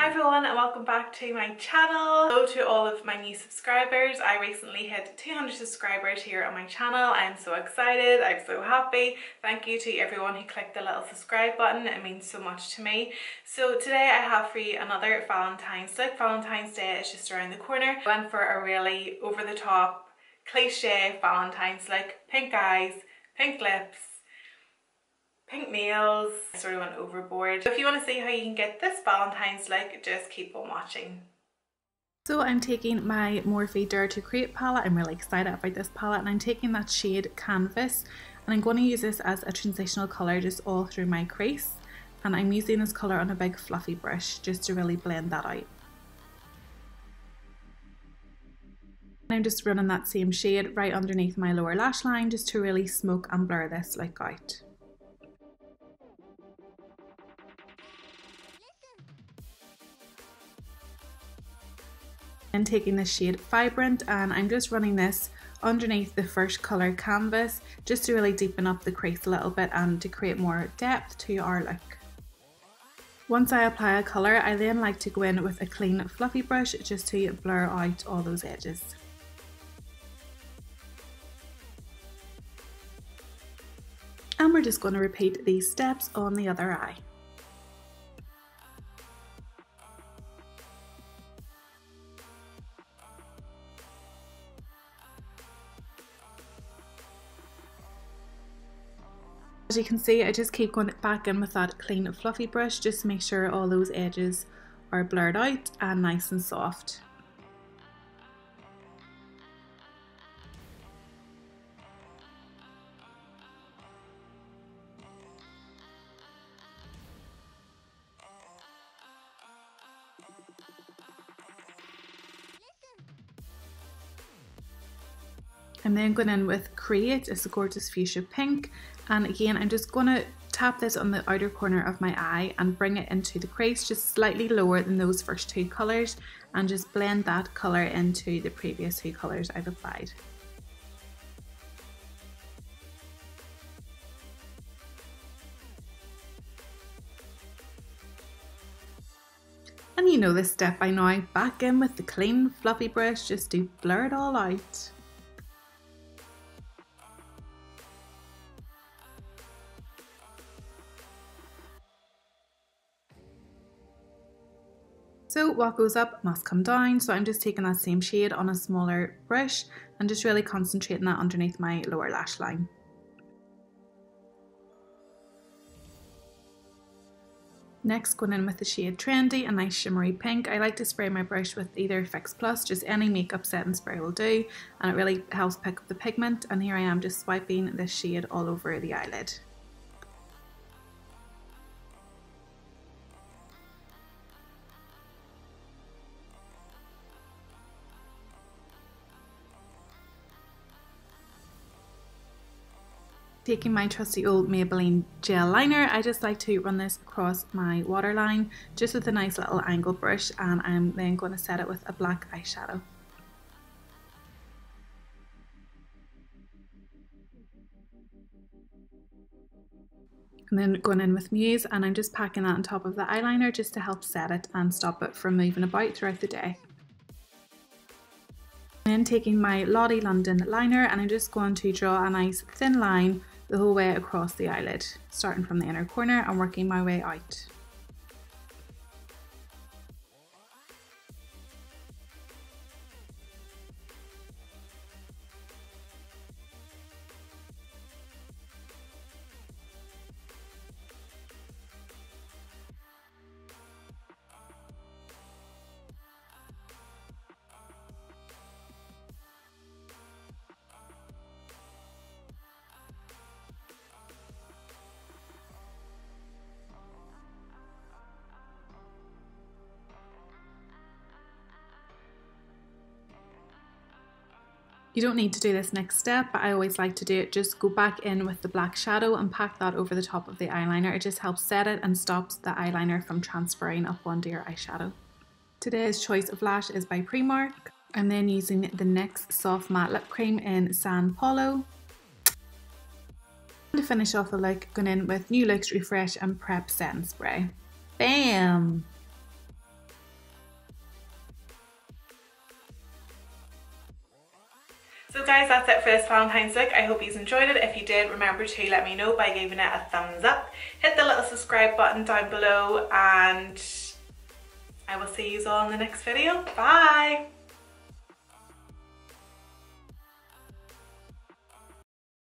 Hi everyone and welcome back to my channel. Hello to all of my new subscribers. I recently hit 200 subscribers here on my channel. I'm so excited, I'm so happy. Thank you to everyone who clicked the little subscribe button, it means so much to me. So today I have for you another Valentine's look. Valentine's Day is just around the corner. I went for a really over the top, cliche Valentine's look. Pink eyes, pink lips, pink nails. I sort of went overboard. So if you want to see how you can get this Valentine's look, just keep on watching. So I'm taking my Morphe Dare to Create palette. I'm really excited about this palette, and I'm taking that shade Canvas, and I'm going to use this as a transitional colour just all through my crease, and I'm using this colour on a big fluffy brush just to really blend that out. I'm just running that same shade right underneath my lower lash line just to really smoke and blur this look out. And taking the shade Vibrant, and I'm just running this underneath the first colour Canvas just to really deepen up the crease a little bit and to create more depth to our look. Once I apply a colour, I then like to go in with a clean fluffy brush just to blur out all those edges. And we're just going to repeat these steps on the other eye. As you can see, I just keep going back in with that clean fluffy brush just to make sure all those edges are blurred out and nice and soft. I'm then going in with Create. It's a gorgeous fuchsia pink, and again I'm just going to tap this on the outer corner of my eye and bring it into the crease just slightly lower than those first two colours, and just blend that colour into the previous two colours I've applied. And you know this step by now, back in with the clean fluffy brush just to blur it all out. So what goes up must come down, so I'm just taking that same shade on a smaller brush and just really concentrating that underneath my lower lash line. Next, going in with the shade Trendy, a nice shimmery pink. I like to spray my brush with either Fix Plus, just any makeup setting spray will do, and it really helps pick up the pigment, and here I am just swiping this shade all over the eyelid. Taking my trusty old Maybelline gel liner, I just like to run this across my waterline just with a nice little angle brush, and I'm then going to set it with a black eyeshadow. And then going in with Muse, and I'm just packing that on top of the eyeliner just to help set it and stop it from moving about throughout the day. Then taking my Lottie London liner, and I'm just going to draw a nice thin line the whole way across the eyelid, starting from the inner corner and working my way out. You don't need to do this next step, but I always like to do it. Just go back in with the black shadow and pack that over the top of the eyeliner. It just helps set it and stops the eyeliner from transferring up onto your eyeshadow. Today's choice of lash is by Primark. I'm then using the NYX Soft Matte Lip Cream in San Paulo. To finish off the look, going in with New Looks Refresh and Prep Setting Spray. Bam! So guys, that's it for this Valentine's look. I hope you enjoyed it. If you did, remember to let me know by giving it a thumbs up. Hit the little subscribe button down below and I will see you all in the next video. Bye!